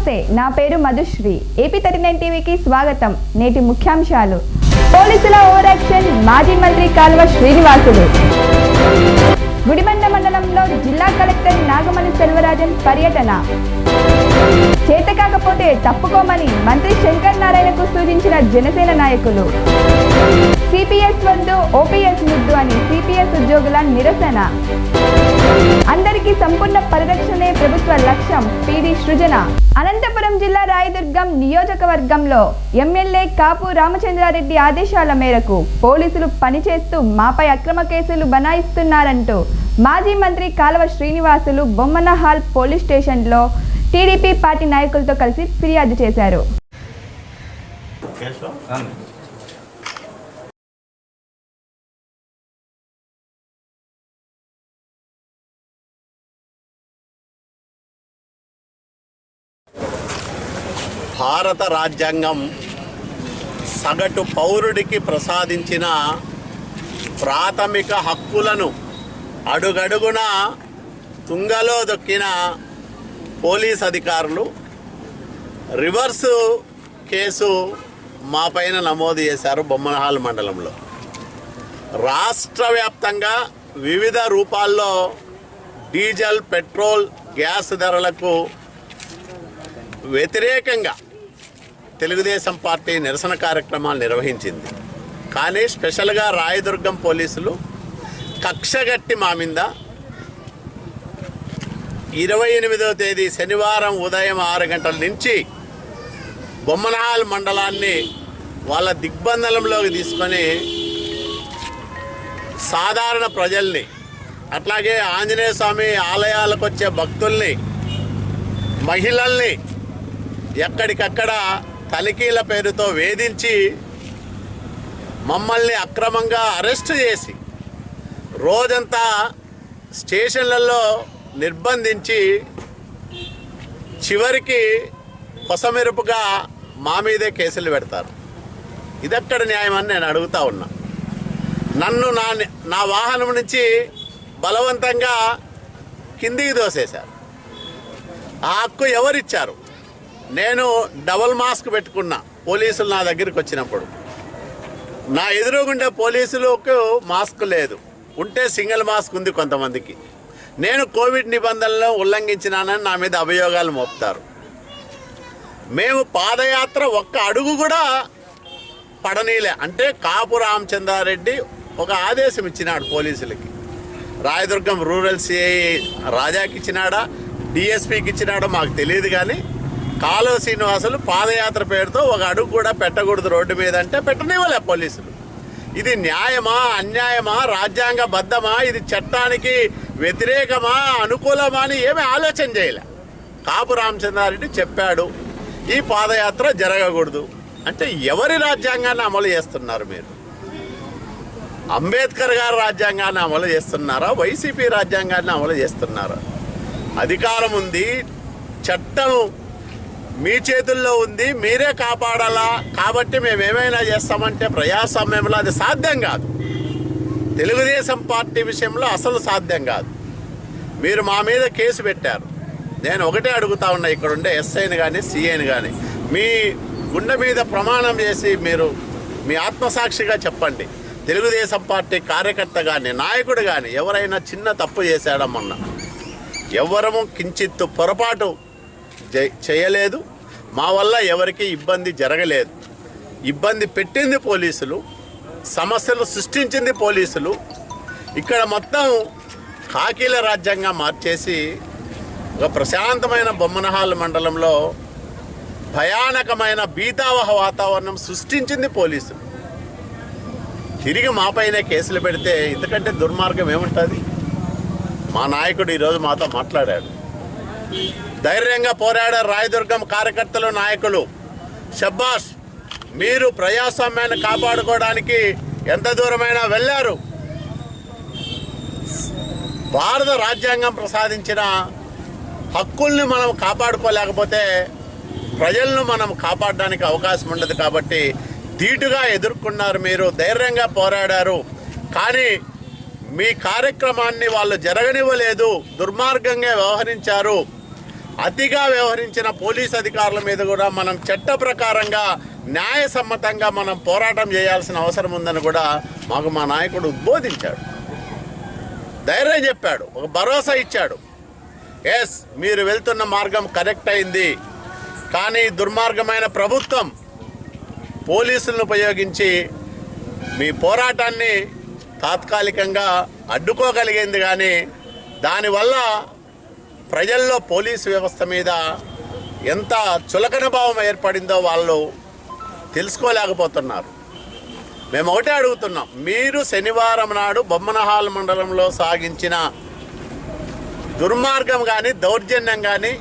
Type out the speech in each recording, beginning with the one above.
నమస్తే, నా పేరు మధుశ్రీ. ఏపీ 39 టీవీకి స్వాగతం. నేటి ముఖ్యాంశాలు: పోలీసుల ఓవర్ యాక్షన్, మాజీ మంత్రి కాల్వ శ్రీనివాసులు. గుడిబండ మండలంలో జిల్లా కలెక్టర్ నాగమణి సెల్వరాజన్ పర్యటన. చేతకాకపోతే తప్పుకోమని మంత్రి శంకర్ నారాయణకు సూచించిన జనసేన నాయకులు. సిపిఎస్ వద్దు, ఓపీఎస్ ముద్దు అని సిపిఎస్ ఉద్యోగుల నిరసన. అందరికీ సంపూర్ణ పరిరక్షణే ప్రభుత్వ లక్ష్యం పిడి సృజన. అనంతపురం జిల్లా రాయదుర్గం నియోజకవర్గంలో ఎమ్మెల్యే కాపు రామచంద్రారెడ్డి ఆదేశాల మేరకు పోలీసులు పనిచేస్తూ మాపై అక్రమ కేసులు బనాయిస్తున్నారంటూ మాజీ మంత్రి కాల్వ శ్రీనివాసులు బొమ్మనహాల్ పోలీస్ స్టేషన్లో టీడీపీ పార్టీ నాయకులతో కలిసి ఫిర్యాదు చేశారు. భారత రాజ్యాంగం సగటు పౌరుడికి ప్రసాదించిన ప్రాథమిక హక్కులను అడుగడుగున తుంగలో దొక్కిన పోలీస్ అధికారులు రివర్సు కేసు మా పైన నమోదు చేశారు. బొమ్మనహాల్ మండలంలో రాష్ట్ర వ్యాప్తంగా వివిధ రూపాల్లో డీజిల్, పెట్రోల్, గ్యాస్ ధరలకు వ్యతిరేకంగా తెలుగుదేశం పార్టీ నిరసన కార్యక్రమాలు నిర్వహించింది. కానీ స్పెషల్గా రాయదుర్గం పోలీసులు కక్షగట్టి మా మీద 28వ తేదీ శనివారం ఉదయం 6 గంటల నుంచి బొమ్మనహాల్ మండలాన్ని వాళ్ళ దిగ్బంధనంలోకి తీసుకొని సాధారణ ప్రజల్ని, అట్లాగే ఆంజనేయ స్వామి ఆలయాలకు వచ్చే భక్తుల్ని, మహిళల్ని ఎక్కడికక్కడ తనిఖీల పేరుతో వేధించి మమ్మల్ని అక్రమంగా అరెస్టు చేసి రోజంతా స్టేషన్లలో నిర్బంధించి చివరికి కొసమెరుపుగా మా మీదే కేసులు పెడతారు. ఇదెక్కడ న్యాయం అని నేను అడుగుతా ఉన్నా. నన్ను నా వాహనం నుంచి బలవంతంగా కిందికి దోసేశారు. ఆ హక్కు ఎవరిచ్చారు? నేను డబల్ మాస్క్ పెట్టుకున్నా. పోలీసులు నా దగ్గరికి వచ్చినప్పుడు నా ఎదురుగుండే పోలీసులకు మాస్క్ లేదు, ఉంటే సింగిల్ మాస్క్ ఉంది కొంతమందికి. నేను కోవిడ్ నిబంధనలను ఉల్లంఘించినానని నా మీద అభియోగాలు మోపుతారు. మేము పాదయాత్ర ఒక్క అడుగు కూడా పడనీలే అంటే కాపు రామచంద్రారెడ్డి ఒక ఆదేశం ఇచ్చినాడు పోలీసులకి. రాయదుర్గం రూరల్ సిఐ రాజాకి ఇచ్చినాడా, డిఎస్పీకి ఇచ్చినాడో మాకు తెలియదు. కానీ కాలువ శ్రీనివాసులు పాదయాత్ర పేరుతో ఒక అడుగు కూడా పెట్టకూడదు రోడ్డు మీద అంటే పెట్టనివ్వలే పోలీసులు. ఇది న్యాయమా, అన్యాయమా, రాజ్యాంగబద్ధమా, ఇది చట్టానికి వ్యతిరేకమా, అనుకూలమా అని ఏమీ ఆలోచన చేయలే. కాపు రామచంద్రారెడ్డి చెప్పాడు ఈ పాదయాత్ర జరగకూడదు అంటే ఎవరి రాజ్యాంగాన్ని అమలు చేస్తున్నారు మీరు? అంబేద్కర్ గారి రాజ్యాంగాన్ని అమలు చేస్తున్నారా? వైసీపీ రాజ్యాంగాన్ని అమలు చేస్తున్నారా? అధికారం ఉంది, చట్టం మీ చేతుల్లో ఉంది, మీరే కాపాడాలా. కాబట్టి మేమేమైనా చేస్తామంటే ప్రజాస్వామ్యంలో అది సాధ్యం కాదు. తెలుగుదేశం పార్టీ విషయంలో అసలు సాధ్యం కాదు. మీరు మా మీద కేసు పెట్టారు. నేను ఒకటే అడుగుతా ఉన్నా, ఇక్కడ ఉండే ఎస్ఐని కానీ సిఐని కానీ, మీ గుండె మీద ప్రమాణం చేసి మీరు మీ ఆత్మసాక్షిగా చెప్పండి, తెలుగుదేశం పార్టీ కార్యకర్త కానీ నాయకుడు కానీ ఎవరైనా చిన్న తప్పు చేశాడమన్నా ఎవరము కించిత్తు పొరపాటు చేయలేదు. మా వల్ల ఎవరికి ఇబ్బంది జరగలేదు. ఇబ్బంది పెట్టింది పోలీసులు, సమస్యలు సృష్టించింది పోలీసులు. ఇక్కడ మొత్తం కాకీల రాజ్యంగా మార్చేసి ఒక ప్రశాంతమైన బొమ్మనహాల్ మండలంలో భయానకమైన భీతావహ వాతావరణం సృష్టించింది పోలీసులు. తిరిగి మాపైనే కేసులు పెడితే ఇంతకంటే దుర్మార్గం ఏముంటుంది? మా నాయకుడు ఈరోజు మాతో మాట్లాడాడు. ధైర్యంగా పోరాడారు రాయదుర్గం కార్యకర్తలు, నాయకులు. షబ్బాష్, మీరు ప్రజాస్వామ్యాన్ని కాపాడుకోవడానికి ఎంత దూరమైనా వెళ్ళారు. భారత రాజ్యాంగం ప్రసాదించిన హక్కుల్ని మనం కాపాడుకోలేకపోతే ప్రజలను మనం కాపాడడానికి అవకాశం ఉండదు. కాబట్టి ధీటుగా ఎదుర్కొన్నారు, మీరు ధైర్యంగా పోరాడారు. కానీ మీ కార్యక్రమాన్ని వాళ్ళు జరగనివ్వలేదు, దుర్మార్గంగా వ్యవహరించారు. అతిగా వ్యవహరించిన పోలీస్ అధికారుల మీద కూడా మనం చట్ట ప్రకారంగా న్యాయసమ్మతంగా మనం పోరాటం చేయాల్సిన అవసరం ఉందని కూడా మాకు మా నాయకుడు ఉద్బోధించాడు, ధైర్యం చెప్పాడు, ఒక భరోసా ఇచ్చాడు. ఎస్, మీరు వెళ్తున్న మార్గం కరెక్ట్ అయింది, కానీ దుర్మార్గమైన ప్రభుత్వం పోలీసులను ఉపయోగించి మీ పోరాటాన్ని తాత్కాలికంగా అడ్డుకోగలిగింది, కానీ దానివల్ల ప్రజల్లో పోలీసు వ్యవస్థ మీద ఎంత చులకన భావం ఏర్పడిందో వాళ్ళు తెలుసుకోలేకపోతున్నారు. మేము ఒకటే అడుగుతున్నాం, మీరు శనివారం నాడు బొమ్మనహాల్ మండలంలో సాగించిన దుర్మార్గం కానీ దౌర్జన్యం కానీ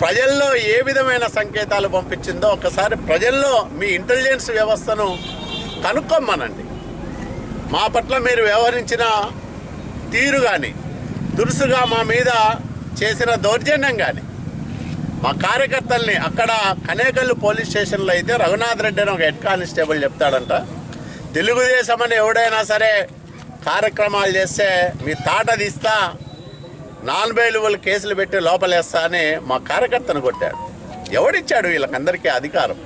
ప్రజల్లో ఏ విధమైన సంకేతాలు పంపించిందో ఒకసారి ప్రజల్లో మీ ఇంటెలిజెన్స్ వ్యవస్థను కనుక్కోమనండి. మా పట్ల మీరు వ్యవహరించిన తీరు కానీ, దురుసుగా మా మీద చేసిన దౌర్జన్యం కానీ, మా కార్యకర్తల్ని అక్కడ కనేకల్లు పోలీస్ స్టేషన్లో అయితే రఘునాథ్ రెడ్డి అని ఒక హెడ్ కానిస్టేబుల్ చెప్తాడంట, తెలుగుదేశం అని ఎవడైనా సరే కార్యక్రమాలు చేస్తే మీ తాట తీస్తా, నాన్ బెయిలబుల్ కేసులు పెట్టి లోపలేస్తా అని మా కార్యకర్తను కొట్టాడు. ఎవడిచ్చాడు వీళ్ళకందరికీ అధికారం?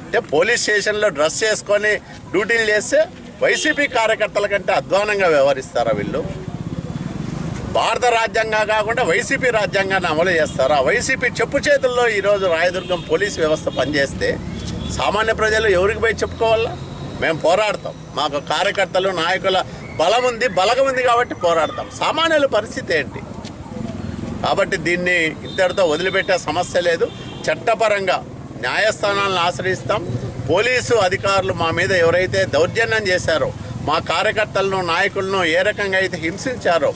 అంటే పోలీస్ స్టేషన్లో డ్రెస్ చేసుకొని డ్యూటీలు చేస్తే వైసీపీ కార్యకర్తల కంటే అధ్వానంగా వ్యవహరిస్తారా వీళ్ళు? భారత రాజ్యాంగం కాకుండా వైసీపీ రాజ్యాంగాన్ని అమలు చేస్తారా? వైసీపీ చెప్పు చేతుల్లో ఈరోజు రాయదుర్గం పోలీస్ వ్యవస్థ పనిచేస్తే సామాన్య ప్రజలు ఎవరికి పోయి చెప్పుకోవాలా? మేము పోరాడతాం, మాకు కార్యకర్తలు నాయకుల బలం ఉంది, బలగం ఉంది కాబట్టి పోరాడతాం. సామాన్యుల పరిస్థితి ఏంటి? కాబట్టి దీన్ని ఇంతటితో వదిలిపెట్టే సమస్య లేదు. చట్టపరంగా న్యాయస్థానాలను ఆశ్రయిస్తాం. పోలీసు అధికారులు మా మీద ఎవరైతే దౌర్జన్యం చేశారో, మా కార్యకర్తలను నాయకులను ఏ రకంగా అయితే హింసించారో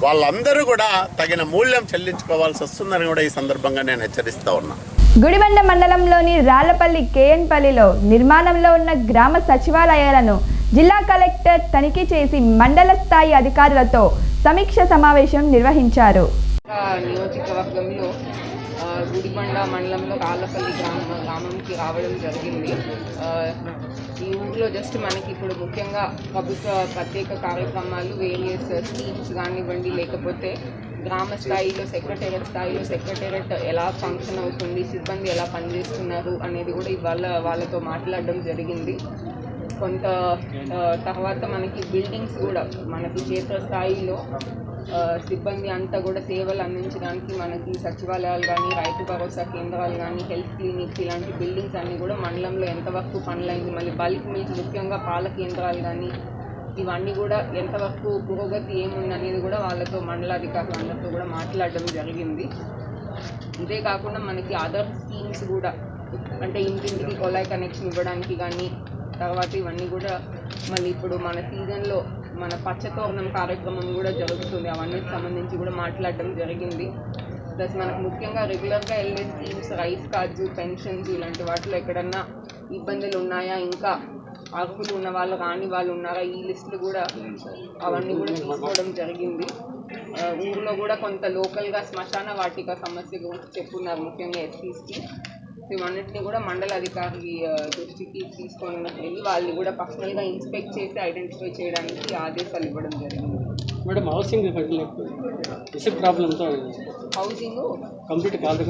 వాళ్ళందరూ కూడా తగిన మూల్యం చెల్లించుకోవాల్సి వస్తుందని కూడా ఈ సందర్భంగా నేను హెచ్చరిస్తూ ఉన్నా. గుడిబండ మండలంలోని రాళ్లపల్లి కేఎన్పల్లిలో నిర్మాణంలో ఉన్న గ్రామ సచివాలయాలను జిల్లా కలెక్టర్ తనిఖీ చేసి మండల స్థాయి అధికారులతో సమీక్ష సమావేశం నిర్వహించారు. నియోజకవర్గంలో గుడిబండ మండలంలో రాళ్లపల్లి గ్రామంకి రావడం జరిగింది. ఈ ఊరిలో జస్ట్ మనకి ఇప్పుడు ముఖ్యంగా ప్రభుత్వ ప్రత్యేక కార్యక్రమాలు, వేరియస్ స్కీమ్స్ కానివ్వండి, లేకపోతే గ్రామ స్థాయిలో సెక్రటేరియట్ ఎలా ఫంక్షన్ అవుతుంది, సిబ్బంది ఎలా పనిచేస్తున్నారు అనేది కూడా ఇవాళ వాళ్ళతో మాట్లాడడం జరిగింది. కొంత తర్వాత మనకి బిల్డింగ్స్ కూడా మనకి క్షేత్రస్థాయిలో సిబ్బంది అంతా కూడా సేవలు అందించడానికి మనకి సచివాలయాలు కానీ, రైతు భరోసా కేంద్రాలు కానీ, హెల్త్ క్లినిక్స్ ఇలాంటి బిల్డింగ్స్ అన్నీ కూడా మండలంలో ఎంతవరకు పనులైంది, మళ్ళీ బల్క్ మిల్స్ ముఖ్యంగా పాల కేంద్రాలు కానీ ఇవన్నీ కూడా ఎంతవరకు పురోగతి ఏముందనేది కూడా వాళ్ళతో మండలాధికారులు అందరితో కూడా మాట్లాడడం జరిగింది. ఇదే కాకుండా మనకి అదర్ స్కీమ్స్ కూడా, అంటే ఇంటింటికి కొలాయి కనెక్షన్ ఇవ్వడానికి కానీ, తర్వాత ఇవన్నీ కూడా మళ్ళీ ఇప్పుడు మన సీజన్లో మన పచ్చతోరణం కార్యక్రమం కూడా జరుగుతుంది, అవన్నిటికి సంబంధించి కూడా మాట్లాడడం జరిగింది. ప్లస్ మనకు ముఖ్యంగా రెగ్యులర్గా వెళ్ళే స్కీమ్స్, రైస్ కార్డ్స్, పెన్షన్స్ ఇలాంటి వాటిలో ఎక్కడన్నా ఇబ్బందులు ఉన్నాయా, ఇంకా అర్హులు ఉన్న వాళ్ళు రాని వాళ్ళు ఉన్నారా, ఈ లిస్టులు కూడా అవన్నీ కూడా తీసుకోవడం జరిగింది. ఊరిలో కూడా కొంత లోకల్గా శ్మశాన వాటిక సమస్య గురించి చెప్పున్నారు, ముఖ్యంగా ఎస్సీస్కి. ఇవన్నింటినీ కూడా మండల అధికారి దృష్టికి తీసుకొని వెళ్ళి వాళ్ళు కూడా పర్సనల్గా ఇన్స్పెక్ట్ చేసి ఐడెంటిఫై చేయడానికి ఆదేశాలు ఇవ్వడం జరిగింది. మేడం, హౌసింగ్ ఇసుక ప్రాబ్లంతో హౌసింగ్ కంప్లీట్ కాదు.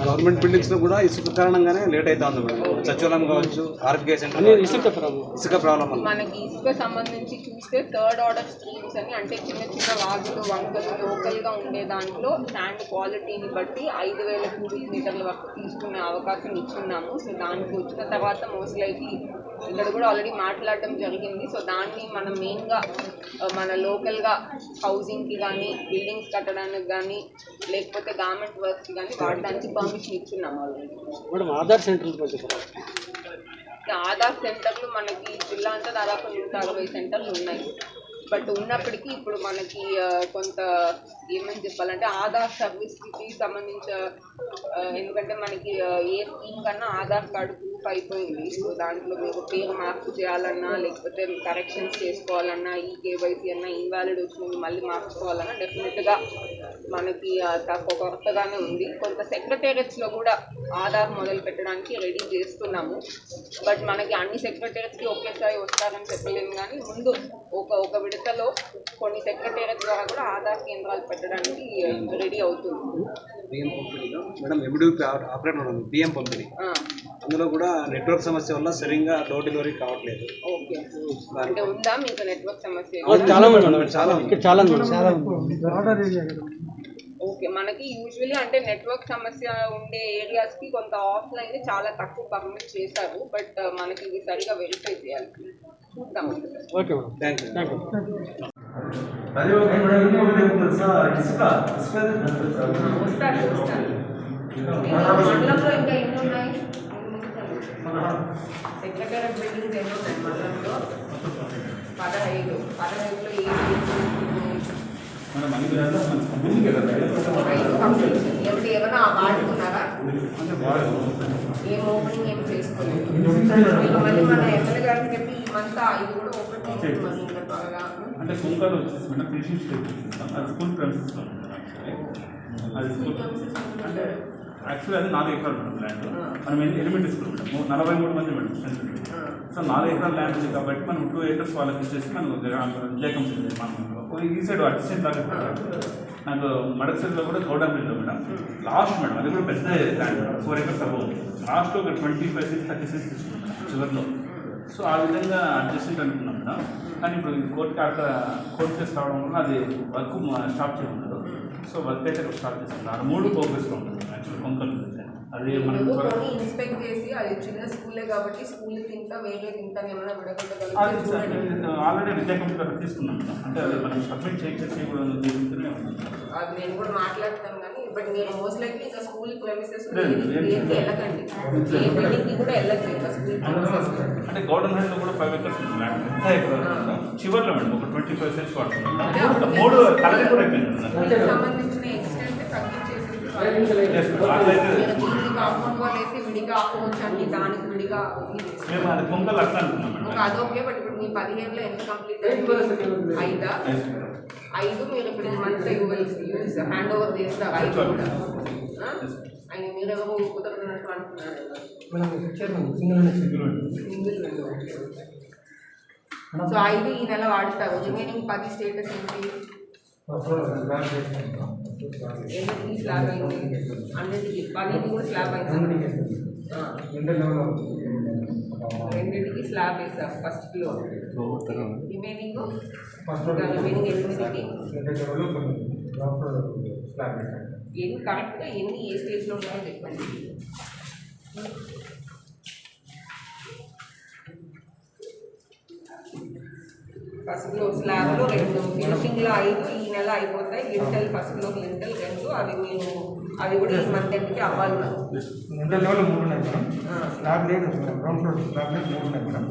గవర్నమెంట్ బిల్డింగ్స్ లో కూడా ఇసుక కారణంగానే లేట్ అవుతుంది మేడం. సచివాలయం కావచ్చు, ఆర్బీఐ సెంటర్ ఇసుక ప్రాబ్లం మనకి ఇసుక సంబంధించి చూస్తే థర్డ్ ఆర్డర్ స్కీమ్స్ అని, అంటే చిన్న చిన్న వాగులు, వంకలు లోకల్గా ఉండే దాంట్లో శాండ్ క్వాలిటీని బట్టి 5,000 క్యూబిక్ మీటర్ల వరకు తీసుకునే అవకాశం ఇచ్చున్నాము. సో దానికి వచ్చిన తర్వాత మోస్ట్ లైక్లీ ఇక్కడ కూడా ఆల్రెడీ మాట్లాడడం జరిగింది. సో దాన్ని మనం మెయిన్గా మన లోకల్గా హౌసింగ్కి కానీ, బిల్డింగ్స్ కట్టడానికి కానీ, లేకపోతే గవర్నమెంట్ వర్క్స్కి కానీ వాడడానికి పర్మిషన్ ఇచ్చున్నాము ఆల్రెడీ. ఆధార్ సెంటర్లు మనకి జిల్లా అంతా దాదాపు 160 సెంటర్లు ఉన్నాయి. బట్ ఉన్నప్పటికీ ఇప్పుడు మనకి కొంత ఏమని చెప్పాలంటే ఆధార్ సర్వీస్కి సంబంధించిన, ఎందుకంటే మనకి ఏ స్కీమ్ కన్నా ఆధార్ కార్డు ప్రూఫ్ అయిపోయింది. సో దాంట్లో మీకు పేరు మార్పు చేయాలన్నా లేకపోతే కరెక్షన్స్ చేసుకోవాలన్నా ఈ కేవైసీ అన్నా ఇన్వాలిడ్ వచ్చినవి మళ్ళీ మార్చుకోవాలన్నా డెఫినెట్గా మనకి తక్కువ కొత్తగానే ఉంది. కొంత సెక్రటేరియట్స్లో కూడా ఆధార్ మొదలు పెట్టడానికి రెడీ చేస్తున్నాము. బట్ మనకి అన్ని సెక్రటేరియట్స్కి ఒకేసారి వస్తారని చెప్పలేము, కానీ ముందు ఒక విడతలో కొన్ని సెక్రటేరియట్ ద్వారా కూడా ఆధార్ కేంద్రాలు పెట్టడానికి రెడీ అవుతుంది. మేడం ఎంబీడీపీ ఆపరేటర్ ఉంది పిఎం పంపిణీ, అందులో కూడా నెట్వర్క్ సమస్య వల్ల సరిగ్గా డోర్ డెలివరీ కావట్లేదు. ఓకే, అంటే ఉందా మీకు నెట్వర్క్ సమస్య? చాలా ఓకే, మనకి యూజువల్లీ అంటే నెట్వర్క్ సమస్య ఉండే ఏరియాస్కి కొంత ఆఫ్లైన్ చాలా తక్కువ పర్మిట్ చేశారు. బట్ మనకి ఇది సరిగా వెరిఫై చేయాలి, చూద్దాం. Okay madam, thank you. వస్తారు. మండలంలో ఇంకా ఎన్ని ఉన్నాయి? సెక్రటేరియట్ బిల్డింగ్స్ ఎన్ని ఉన్నాయి మండలంలో? 15. 15లో ఏమైనా వాడుకున్నారా? ఏం ఓపెనింగ్ ఏం చేసుకోలేదు. మీరు మళ్ళీ మన ఎమ్మెల్యే గారిని చెప్పి ఈ మంత్ ఇది కూడా ఓపెన్ చేసి అంటే కుంకాలు వచ్చేసి మేడం ఫినిషింగ్ స్టేజ్ ఇస్తాం. అది స్కూల్ ప్రెమిసెస్లో ఉంటుంది. అది స్కూల్ అంటే యాక్చువల్లీ అది 4 ఎకరాలు ఉంటుంది ల్యాండ్. మనం ఎలిమెంటరీ స్కూల్ మేడం 43 మంది మేడం స్ట్రెంత్. సో 4 ఎకరాల ల్యాండ్ ఉంది కాబట్టి మనం 2 acres వాళ్ళకి ఇచ్చేసి మనం విజయకంపెనీ మనం ఈ సైడ్ అసిస్టెంట్ దాకా నాకు మడక్సైడ్లో కూడా గౌడంపల్లిలో మేడం లాస్ట్ మేడం అది కూడా పెద్ద ల్యాండ్ 4 acres అబౌవ్. లాస్ట్లో ఒక 25 6 30 6 తీసుకుంటాం చివరిలో. సో ఆ విధంగా అడ్జస్ట్మెంట్ అనుకున్నాం మేడం. కానీ ఇప్పుడు కోర్టు కేసు రావడం వల్ల అది వర్క్ స్టాప్ చేయమన్నారు. సో వర్క్ అయితే స్టార్ట్ చేస్తున్నారు. 3 ప్రోగ్రెస్లో ఉంటుంది యాక్చువల్ కొంకలు. అది మనం ఇన్స్పెక్ట్ చేసి అది చిన్న స్కూలే కాబట్టి స్కూల్ ఇంకా వేరే ఇంకా ఏమైనా విడగొట్టగలిగితే ఆల్రెడీ విద్యా కంపెనీ తీసుకున్నాం మేడం. అంటే అది మనం సబ్మిట్ చేసేసి కూడా తీసుకుంటూనే ఉన్నాం. అది నేను కూడా మాట్లాడతాను, కానీ బట్ నేను మోస్ట్ లైక్లీ ఇంకా స్కూల్ ప్రెమిసెస్ వెళ్ళకండి, ఏ బిల్డింగ్కి కూడా వెళ్ళచ్చు ఇంకా స్కూల్ ప్రెమిసెస్. అంటే గౌడన్ హైట్లో కూడా 5 acres ఉంది ల్యాండ్. ఎంత ఎకరాలు చివరిలో మేడం ఒక 25 cents వాడుతున్నాం. 3 కలెక్ట్ కూడా అయిపోయింది. సంబంధించిన ఎక్స్టెంట్ కాంపౌండ్ వాళ్ళు వేసి విడిగా ఆపుకోవచ్చు అండి, దానికి విడిగా మేము అది కొంకలు అట్లా అనుకున్నాం మేడం. అదొకే. బట్ ఇప్పుడు మీ 15లో ఎంత కంప్లీట్ అయింది? 5 మీరు ఇప్పుడు మంత్స్ యూజ్ హ్యాండ్ ఓవర్ చేస్తారు. 5 కూడా ఆయన మీరెవరో కుదరనట్టు అంటున్నారు. సో 5 ఈ నెల వాడతారు. రిమైనింగ్ 10 స్టేటస్ ఏంటి? ఎన్నిటికి స్లాబ్ అయింది? అన్నిటికి 10 కూడా స్లాబ్ అయింది. 2కి స్లాబ్ వేసారు ఫస్ట్ ఫ్లోర్. రిమైనింగ్ 8కి ఎన్ని కరెక్ట్గా ఎన్ని ఏ స్టేజ్లో ఉన్నాయో చెప్పండి. ఫస్ట్ ఫ్లోర్ స్లాబ్లో 2, ఫినిషింగ్లో 5 ఈ నెల అయిపోతాయి. లింటల్ ఫస్ట్ ఫ్లోర్ లింటల్ 2 అవి కూడా ఈ మంత్ ఎండ్కి అవ్వాలి. లింటల్ లెవెల్ 3 ఉన్నాయి మేడం. స్లాబ్ లేదు గ్రౌండ్ ఫ్లోర్ స్లాబ్ లేదు 3 ఉన్నాయి madam.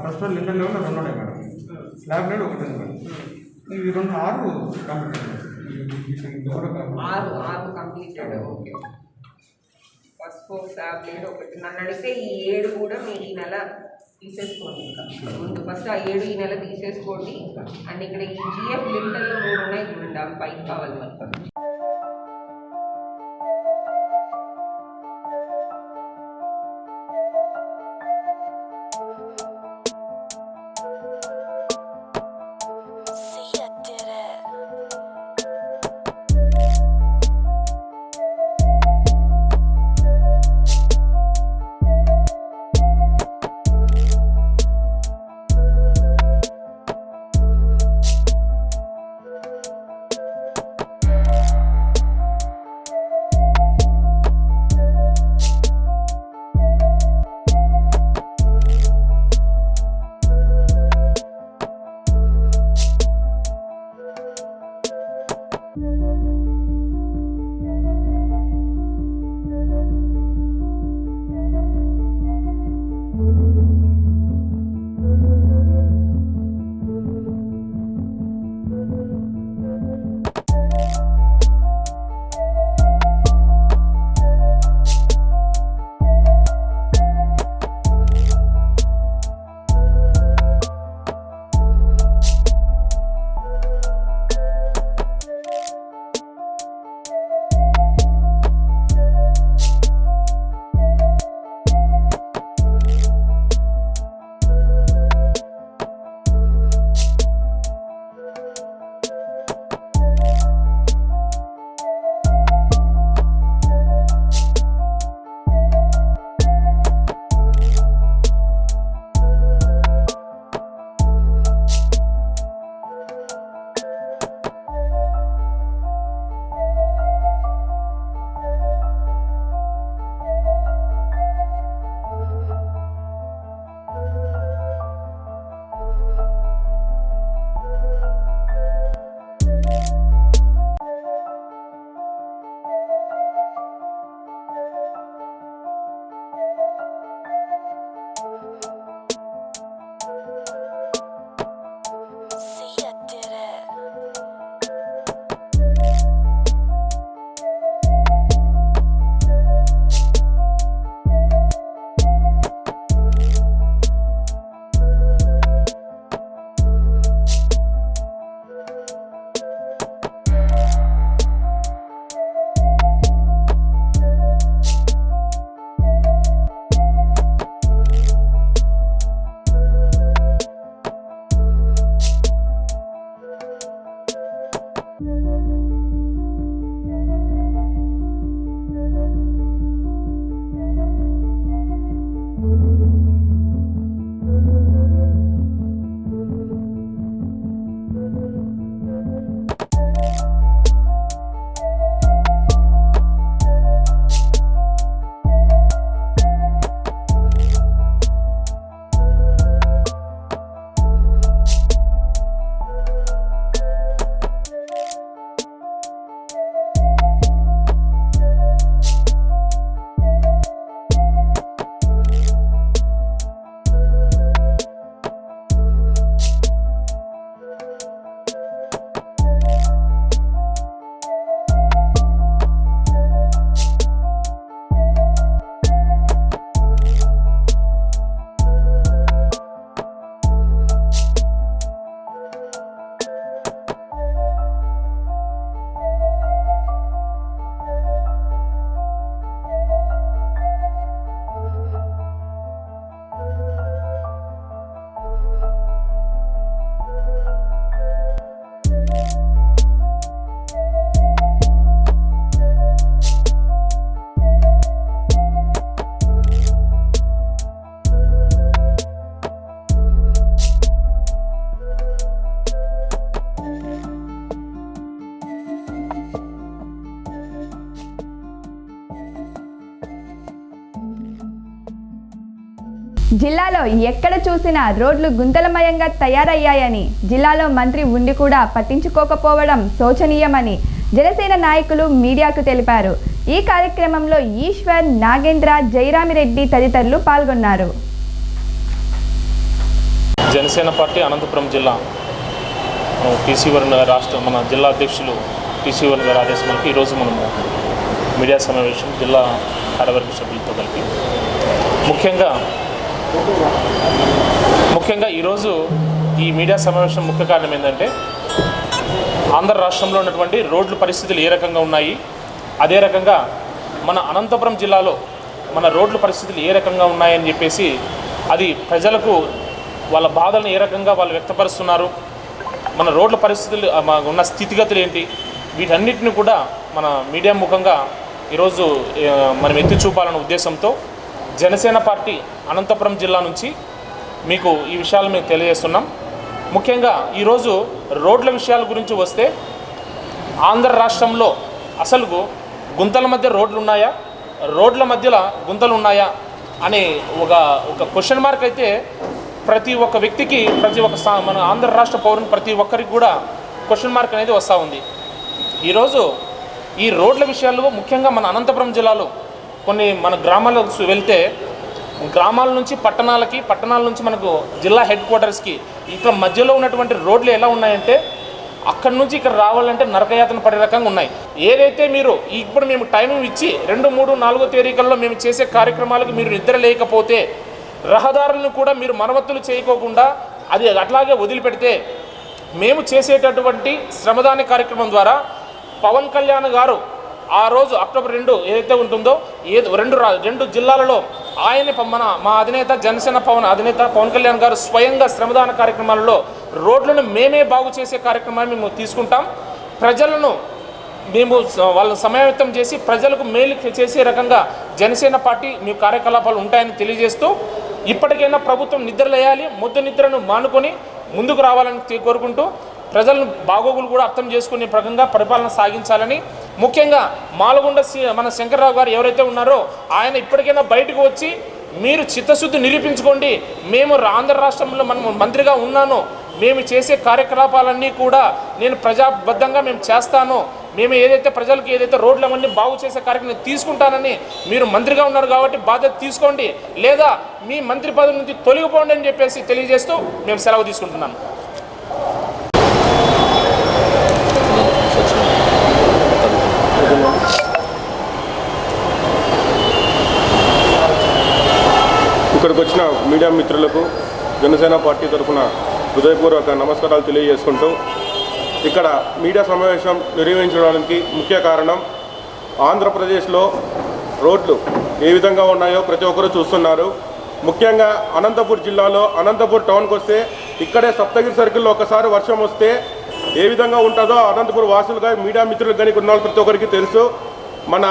First floor lintel level 2 ఉన్నాయి మేడం. స్లాబ్ లేదు 1 ఉంది మేడం. ఇవి 2 6 complete 6 completed. Okay, first floor slab లేదు 1. నన్ను అడిగితే ఈ 7 కూడా మీరు ఈ నెల తీసేసుకోండి. ఇంకా ముందు ఫస్ట్ ఆ 7 ఈ నెల తీసేసుకోండి. అండ్ ఇక్కడ ఈ జిఎఫ్ లింటల్లో 3 ఉన్నాయి చూడండి, అవి పైకి కావాలి మనకు. జిల్లాలో ఎక్కడ చూసినా రోడ్లు గుంతలమయంగా తయారయ్యాయని, జిల్లాలో మంత్రి ఉండి కూడా పట్టించుకోకపోవడం శోచనీయమని జనసేన నాయకులు మీడియాకు తెలిపారు. ఈ కార్యక్రమంలో ఈశ్వర్, నాగేంద్ర, జయరామిరెడ్డి తదితరులు పాల్గొన్నారు. జనసేన పార్టీ అనంతపురం జిల్లా టీసీ1 రాష్ట్ర మన జిల్లా అధ్యక్షులు టీసీ1 గారి ఆదేశం మేరకు ఈరోజు మనము మీడియా సమావేశం జిల్లా కార్యవర్గ సభ్యులతో కలిపి ముఖ్యంగా ఈరోజు ఈ మీడియా సమావేశం ముఖ్య కారణం ఏంటంటే ఆంధ్ర రాష్ట్రంలో ఉన్నటువంటి రోడ్ల పరిస్థితులు ఏ రకంగా ఉన్నాయి, అదే రకంగా మన అనంతపురం జిల్లాలో మన రోడ్ల పరిస్థితులు ఏ రకంగా ఉన్నాయని చెప్పేసి అది ప్రజలకు వాళ్ళ బాధలను ఏ రకంగా వాళ్ళు వ్యక్తపరుస్తున్నారు, మన రోడ్ల పరిస్థితులు ఉన్న స్థితిగతులు ఏంటి, వీటన్నిటిని కూడా మన మీడియా ముఖంగా ఈరోజు మనం ఎత్తి చూపాలన్న ఉద్దేశంతో జనసేన పార్టీ అనంతపురం జిల్లా నుంచి మీకు ఈ విషయాలు మేము తెలియజేస్తున్నాం. ముఖ్యంగా ఈరోజు రోడ్ల విషయాల గురించి వస్తే ఆంధ్ర రాష్ట్రంలో అసలు గుంతల మధ్య రోడ్లు ఉన్నాయా, రోడ్ల మధ్యలో గుంతలు ఉన్నాయా అనే ఒక క్వశ్చన్ మార్క్ అయితే ప్రతి ఒక్క వ్యక్తికి, ప్రతి ఒక్క మన ఆంధ్ర రాష్ట్ర పౌరుని ప్రతి ఒక్కరికి కూడా క్వశ్చన్ మార్క్ అనేది వస్తూ ఉంది. ఈరోజు ఈ రోడ్ల విషయాల్లో ముఖ్యంగా మన అనంతపురం జిల్లాలో కొన్ని మన గ్రామాలకు వెళ్తే గ్రామాల నుంచి పట్టణాల నుంచి మనకు జిల్లా హెడ్ క్వార్టర్స్కి ఇక్కడ మధ్యలో ఉన్నటువంటి రోడ్లు ఎలా ఉన్నాయంటే అక్కడి నుంచి ఇక్కడ రావాలంటే నరకయాతన పడే రకంగా ఉన్నాయి. ఏదైతే మీరు ఇప్పుడు మేము టైమింగ్ ఇచ్చి 2, 3, 4 తేదీకల్లో మేము చేసే కార్యక్రమాలకు మీరు నిద్ర లేకపోతే, రహదారులను కూడా మీరు మరమ్మతులు చేయకోకుండా అది అట్లాగే వదిలిపెడితే మేము చేసేటటువంటి శ్రమదాన కార్యక్రమం ద్వారా పవన్ కళ్యాణ్ గారు ఆ రోజు అక్టోబర్ 2 ఏదైతే ఉంటుందో రెండు జిల్లాలలో ఆయన మా అధినేత జనసేన అధినేత పవన్ కళ్యాణ్ గారు స్వయంగా శ్రమదాన కార్యక్రమాలలో రోడ్లను మేమే బాగు చేసే కార్యక్రమాన్ని మేము తీసుకుంటాం. ప్రజలను మేము వాళ్ళ సమాయత్తం చేసి ప్రజలకు మేలు చేసే రకంగా జనసేన పార్టీ మీ కార్యకలాపాలు ఉంటాయని తెలియజేస్తూ ఇప్పటికైనా ప్రభుత్వం నిద్రలేయాలి, మొద్దు నిద్రను మానుకొని ముందుకు రావాలని కోరుకుంటూ ప్రజలను బాగోగులు కూడా అర్థం చేసుకునే ప్రకంగా పరిపాలన సాగించాలని, ముఖ్యంగా మాలగుండ మన శంకర్రావు గారు ఎవరైతే ఉన్నారో ఆయన ఇప్పటికైనా బయటకు వచ్చి మీరు చిత్తశుద్ధి నిరూపించుకోండి, మేము ఆంధ్ర రాష్ట్రంలో మనం మంత్రిగా ఉన్నాను, మేము చేసే కార్యకలాపాలన్నీ కూడా నేను ప్రజాబద్ధంగా మేము చేస్తాను, మేము ఏదైతే ప్రజలకు ఏదైతే రోడ్లవన్నీ బాగు చేసే కార్యక్రమం తీసుకుంటానని మీరు మంత్రిగా ఉన్నారు కాబట్టి బాధ్యత తీసుకోండి, లేదా మీ మంత్రి పదవి నుంచి తొలగిపోండి అని చెప్పేసి తెలియజేస్తూ మేము సెలవు తీసుకుంటున్నాను. ఇక్కడికి వచ్చిన మీడియా మిత్రులకు జనసేన పార్టీ తరఫున హృదయపూర్వక నమస్కారాలు తెలియజేసుకుంటూ, ఇక్కడ మీడియా సమావేశం నిర్వహించడానికి ముఖ్య కారణం ఆంధ్రప్రదేశ్లో రోడ్లు ఏ విధంగా ఉన్నాయో ప్రతి ఒక్కరూ చూస్తున్నారు. ముఖ్యంగా అనంతపూర్ జిల్లాలో అనంతపూర్ టౌన్కి వస్తే ఇక్కడే సప్తగిరి సర్కిల్లో ఒకసారి వర్షం వస్తే ఏ విధంగా ఉంటుందో అనంతపూర్ వాసులుగా మీడియా మిత్రులు కానీ ఉన్న ప్రతి ఒక్కరికి తెలుసు. మన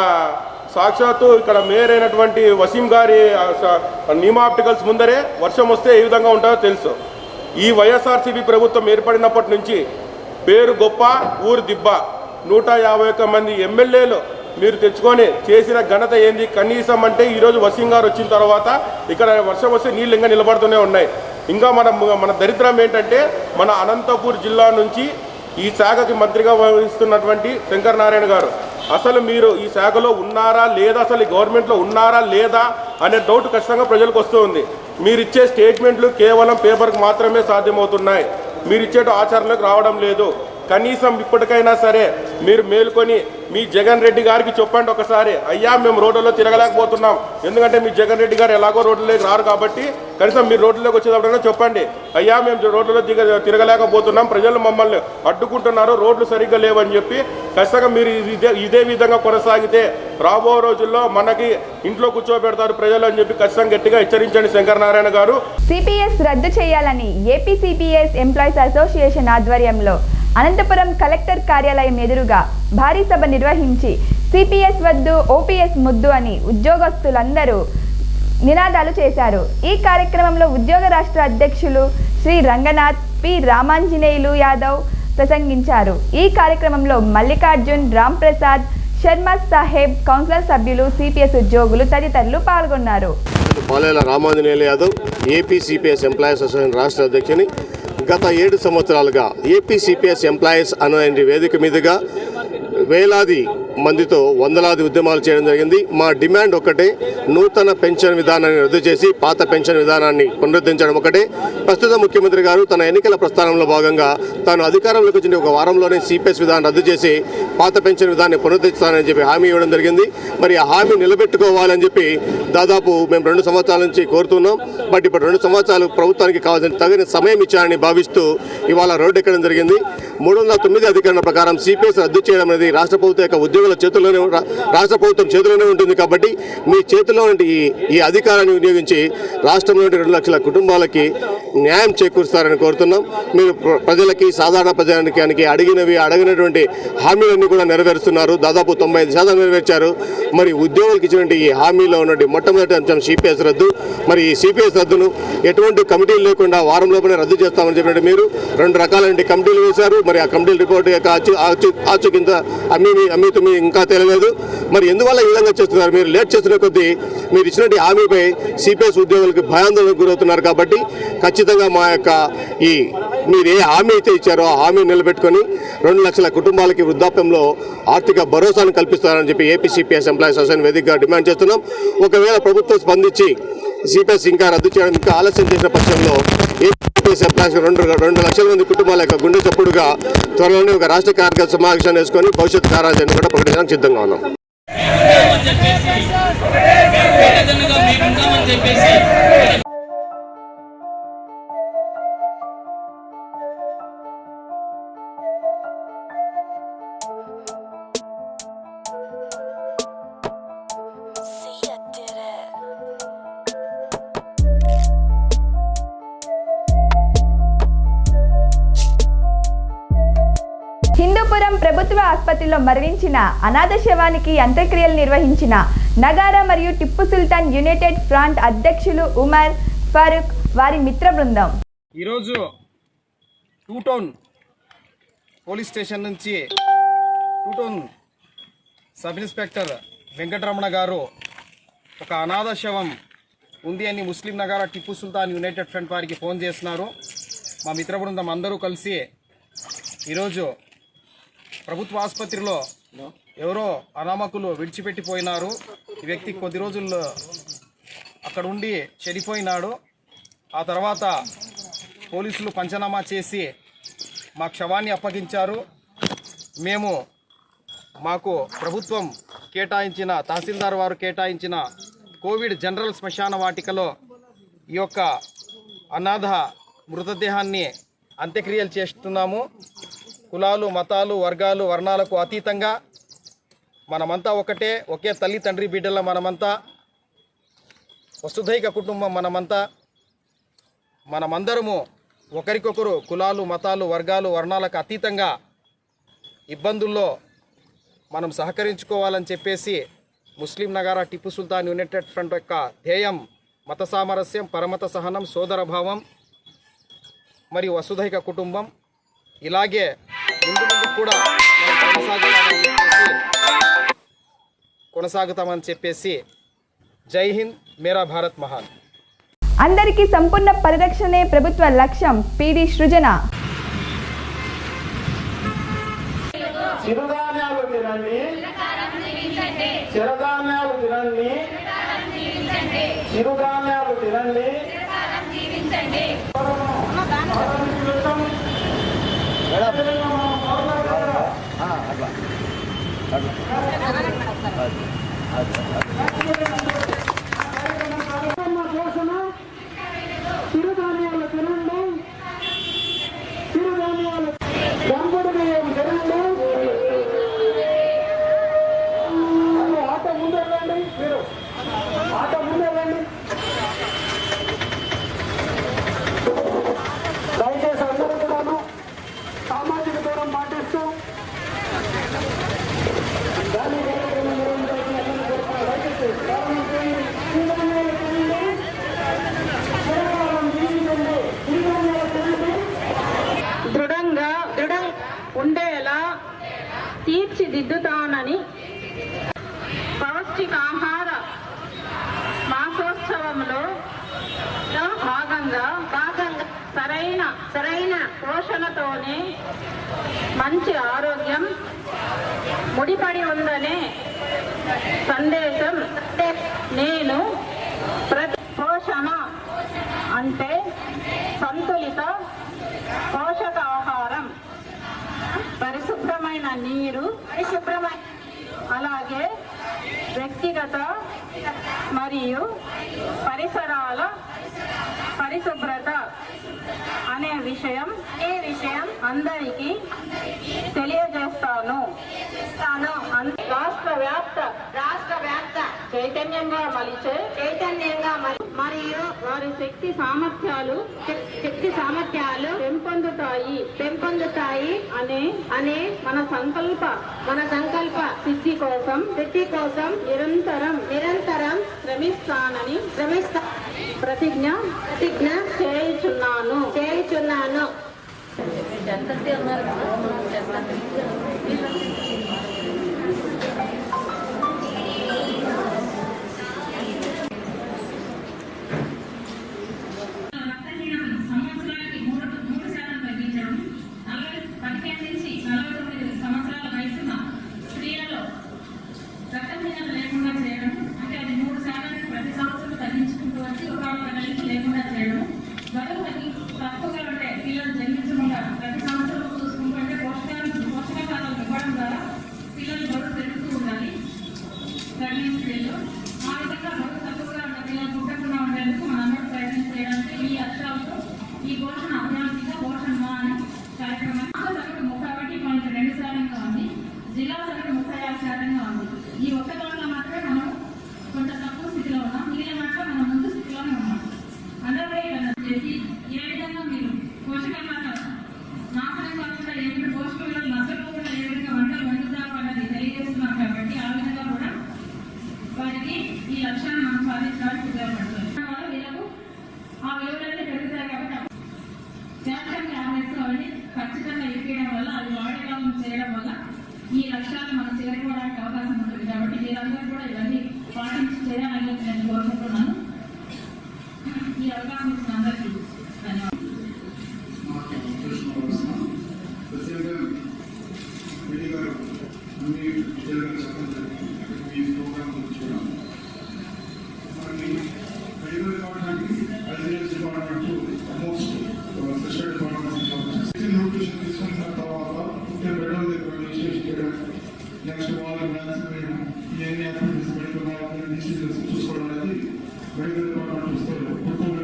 సాక్షాత్తు ఇక్కడ మేయర్ అయినటువంటి వసీం గారి నీమా ఆప్టికల్స్ ముందరే వర్షం వస్తే ఏ విధంగా ఉంటుందో తెలుసు. ఈ వైఎస్ఆర్సీపీ ప్రభుత్వం ఏర్పడినప్పటి నుంచి పేరు గొప్ప ఊరు దిబ్బ 151 మంది ఎమ్మెల్యేలు మీరు తెచ్చుకొని చేసిన ఘనత ఏంది? కనీసం అంటే ఈరోజు వసీం గారు వచ్చిన తర్వాత ఇక్కడ వర్షం వస్తే నీళ్ళు ఇంకా నిలబడుతూనే ఉన్నాయి. ఇంకా మన దరిద్రం ఏంటంటే మన అనంతపూర్ జిల్లా నుంచి ఈ శాఖకి మంత్రిగా వహిస్తున్నటువంటి శంకర్ నారాయణ గారు అసలు మీరు ఈ శాఖలో ఉన్నారా లేదా, అసలు ఈ గవర్నమెంట్లో ఉన్నారా లేదా అనే డౌట్ ఖచ్చితంగా ప్రజలకు వస్తూ ఉంది. మీరు ఇచ్చే స్టేట్మెంట్లు కేవలం పేపర్కి మాత్రమే సాధ్యమవుతున్నాయి, మీరు ఇచ్చేట ఆచరణలోకి రావడం లేదు. కనీసం ఇప్పటికైనా సరే మీరు మేలుకొని మీ జగన్ రెడ్డి గారికి చెప్పండి ఒకసారి, అయ్యా మేము రోడ్లలో తిరగలేకపోతున్నాం, ఎందుకంటే మీ జగన్ రెడ్డి గారు ఎలాగో రోడ్లలోకి రారు కాబట్టి కనీసం మీరు రోడ్లలోకి వచ్చేటప్పుడైనా చెప్పండి, అయ్యా మేము రోడ్లలో తిరగలేకపోతున్నాం, ప్రజలు మమ్మల్ని అడ్డుకుంటున్నారు, రోడ్లు సరిగ్గా లేవని చెప్పి ఖచ్చితంగా మీరు ఇదే విధంగా కొనసాగితే రాబో రోజుల్లో మనకి ఇంట్లో కూర్చోబెడతారు ప్రజలు అని చెప్పి ఖచ్చితంగా గట్టిగా హెచ్చరించండి శంకర్ నారాయణ గారు. సిపిఎస్ రద్దు చేయాలని ఏపీ సిపిఎస్ ఎంప్లాయీస్ అసోసియేషన్ ఆధ్వర్యంలో అనంతపురం కలెక్టర్ కార్యాలయం ఎదురుగా భారీ సభ నిర్వహించి సిపిఎస్ వద్దు, ఓపీఎస్ ముద్దు అని ఉద్యోగస్తులందరూ నినాదాలు చేశారు. ఈ కార్యక్రమంలో ఉద్యోగ రాష్ట్ర అధ్యక్షులు శ్రీ రంగనాథ్, పి రామాంజనేయులు యాదవ్ ప్రసంగించారు. ఈ కార్యక్రమంలో మల్లికార్జున్, రామ్ ప్రసాద్, శర్మ సాహెబ్, కౌన్సిలర్ సభ్యులు, సిపిఎస్ ఉద్యోగులు తదితరులు పాల్గొన్నారు. Palela Ramanjaneyulu Yadav, AP CPS employees association రాష్ట్ర అధ్యక్షుని. గత 7 సంవత్సరాలుగా ఏపీ సిపిఎస్ ఎంప్లాయీస్ అనే వేదిక మీదుగా వేలాది మందితో వందలాది ఉద్యమాలు చేయడం జరిగింది. మా డిమాండ్ ఒకటే, నూతన పెన్షన్ విధానాన్ని రద్దు చేసి పాత పెన్షన్ విధానాన్ని పునరుద్ధరించడం ఒకటే. ప్రస్తుత ముఖ్యమంత్రి గారు తన ఎన్నికల ప్రస్థానంలో భాగంగా తాను అధికారంలోకి వచ్చిన ఒక వారంలోనే సిపిఎస్ విధానం రద్దు చేసి పాత పెన్షన్ విధానాన్ని పునరుద్ధరిస్తానని చెప్పి హామీ ఇవ్వడం జరిగింది. మరి ఆ హామీ నిలబెట్టుకోవాలని చెప్పి దాదాపు మేము 2 సంవత్సరాల నుంచి కోరుతున్నాం. బట్ ఇప్పుడు 2 సంవత్సరాలు ప్రభుత్వానికి కావాల్సిన తగిన సమయం ఇచ్చారని భావిస్తూ ఇవాళ రోడ్డు ఎక్కడం జరిగింది. 309 అధికరణ ప్రకారం సిపిఎస్ రద్దు చేయడం అనేది రాష్ట్ర ప్రభుత్వం యొక్క ఉద్యోగుల చేతుల్లోనే రాష్ట్ర ప్రభుత్వం చేతిలోనే ఉంటుంది. కాబట్టి మీ చేతిలో ఈ అధికారాన్ని వినియోగించి రాష్ట్రంలోని 2 లక్షల కుటుంబాలకి న్యాయం చేకూరుస్తారని కోరుతున్నాం. మీరు ప్రజలకి, సాధారణ ప్రజానికి అడిగినటువంటి హామీలన్నీ కూడా నెరవేరుస్తున్నారు. దాదాపు 95% నెరవేర్చారు. మరి ఉద్యోగులకు ఇచ్చినటువంటి ఈ హామీలో ఉన్నటువంటి మొట్టమొదటి అంశం సిపిఎస్ రద్దు. మరి ఈ సిపిఎస్ రద్దును ఎటువంటి కమిటీలు లేకుండా వారం లోపలే రద్దు చేస్తామని చెప్పినట్టు మీరు 2 రకాలైన కమిటీలు వేశారు. మరి ఆ కమిటీల రిపోర్ట్ యొక్క ఆచూకింత అమ్మితుమి ఇంకా తెలియలేదు. మరి ఎందువల్ల ఈ విధంగా చేస్తున్నారు? మీరు లేట్ చేస్తున్న కొద్దీ మీరు ఇచ్చినటువంటి హామీపై సిపిఎస్ ఉద్యోగులకు భయాందోళనకు గురవుతున్నారు. కాబట్టి ఖచ్చితంగా మా యొక్క మీరు ఏ హామీ అయితే ఇచ్చారో ఆ హామీ నిలబెట్టుకొని 2 లక్షల కుటుంబాలకి వృద్ధాప్యంలో ఆర్థిక భరోసాను కల్పిస్తారని చెప్పి ఏపీ సిపిఎస్ ఎంప్లాయీస్ అసోసియేషన్ వేదికగా డిమాండ్ చేస్తున్నాం. ఒకవేళ ప్రభుత్వం స్పందించి సిపిఎస్ ఇంకా రద్దు చేయడం ఇంకా ఆలస్యం చేసిన పక్షంలో ఏపీఎస్ ఎంప్లాయీస్ 2 లక్షల మంది కుటుంబాల యొక్క గుండె చప్పుడుగా త్వరలోనే ఒక రాష్ట్ర కార్యకర్త సమావేశాన్ని వేసుకొని భవిష్యత్ కార్యాచరణ కూడా ప్రకటించడానికి సిద్ధంగా ఉన్నాం. హిందూపురం ప్రభుత్వ ఆసుపత్రిలో మరణించిన అనాథ శవానికి అంత్యక్రియలు నిర్వహించిన నగారా మరియు టిప్పు సుల్తాన్ యునైటెడ్ ఫ్రంట్ అధ్యక్షులు ఉమర్ ఫారూక్ వారి మిత్ర బృందం ఈరోజు 2 టౌన్ పోలీస్ స్టేషన్ నుంచి 2 టౌన్ సబ్ ఇన్స్పెక్టర్ వెంకటరమణ గారు ఒక అనాథ శవం ఉంది అని ముస్లిం నగారా టిప్పు సుల్తాన్ యునైటెడ్ ఫ్రంట్ వారికి ఫోన్ చేస్తున్నారు. మా మిత్ర బృందం అందరూ కలిసి ఈరోజు ప్రభుత్వ ఆసుపత్రిలో ఎవరో అనామకులు విడిచిపెట్టిపోయినారు. ఈ వ్యక్తి కొద్ది రోజుల్లో అక్కడ ఉండి చెడిపోయినాడు. ఆ తర్వాత పోలీసులు పంచనామా చేసి మా శవాన్ని అప్పగించారు. మేము మాకు ప్రభుత్వం కేటాయించిన, తహసీల్దార్ వారు కేటాయించిన కోవిడ్ జనరల్ శ్మశాన వాటికలో ఈ యొక్క అనాథ మృతదేహాన్ని అంత్యక్రియలు చేస్తున్నాము. కులాలు, మతాలు, వర్గాలు, వర్ణాలకు అతీతంగా మనమంతా ఒకటే, ఒకే తల్లి తండ్రి బిడ్డల మనమంతా, వసుధైక కుటుంబం మనమందరము ఒకరికొకరు కులాలు, మతాలు, వర్గాలు, వర్ణాలకు అతీతంగా ఇబ్బందుల్లో మనం సహకరించుకోవాలని చెప్పేసి ముస్లిం నగారా టిప్పు సుల్తాన్ యునైటెడ్ ఫ్రంట్ యొక్క ధ్యేయం మత సామరస్యం, పరమత సహనం, సోదరభావం మరియు వసుధైక కుటుంబం. ఇలాగే ముందు కూడా కొనసాగుతామని చెప్పేసి జై హింద్, మేరా భారత్ మహాన్. అందరికీ సంపూర్ణ పరిరక్షణే ప్రభుత్వ లక్ష్యం. పిడి సృజన. చిరుధాన్యాలు తినండి, చిరుధాన్యాలు తినండి, చిరుధాన్యాలు తినండి. చిరుధాన్యాలు తినండి, చిరుధాన్యాలు గంపుడు బియ్యం తినండి. ఆటో ముందు వెళ్ళండి, మీరు ఆటో ముందు వెళ్ళండి. దయచేసి అందరూ కూడాను సామాజిక దూరం పాటిస్తూ గాలి దయచేసి మంచి ఆరోగ్యం ముడిపడి ఉందనే సందేశం నేను పోషణ అంటే సంతులిత పోషకాహారం, పరిశుభ్రమైన నీరు, అలాగే వ్యక్తిగత మరియు పరిసరాల పరిశుభ్రత అనే విషయం అందరికీ తెలియజేస్తాను. రాష్ట్ర వ్యాప్త చైతన్యంగా మలిచే మరియు వారి శక్తి సామర్థ్యాలు పెంపొందుతాయి అనే మన సంకల్ప సిద్ధి కోసం నిరంతరం శ్రమిస్తానని ప్రతిజ్ఞ చేయుచున్నాను. ఈ లక్ష్యాన్ని మనం చేరుకోవడానికి అవకాశం ఉంటుంది. కాబట్టి మీరందరూ కూడా ఇవన్నీ పాటించి చేయాలని నేను కోరుకుంటున్నాను. ఈ అవకాశం ఇచ్చిన అందరికీ ధన్యవాదాలు. నెక్స్ట్ వాళ్ళు ఇవన్నీ యాక్టివిటీస్ మెడికల్ డిసీజెస్ చూసుకోవడం అనేది మెడికల్ డిపార్ట్మెంట్ చూస్తారు. చూసుకోవడం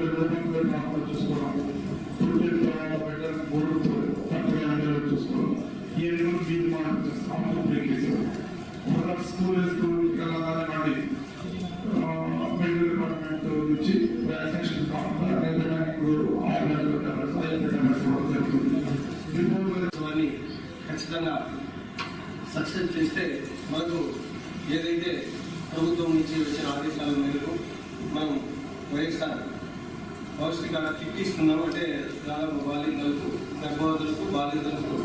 చూసుకోవడం ఇవన్నీ వీళ్ళు మనం స్కూల్ వెళ్ళాలి మెడికల్ డిపార్ట్మెంట్ నుంచి వ్యాక్సినేషన్ ఖచ్చితంగా సక్సెస్ చేస్తే మనకు ఏదైతే ప్రభుత్వం నుంచి వచ్చిన ఆదేశాల మేరకు మనం వైఎస్ఆర్ పౌష్టికాహార కిట్ ఇస్తున్నాము. అంటే దాదాపు బాలికలకు, గర్భవతులకు, బాలికలకు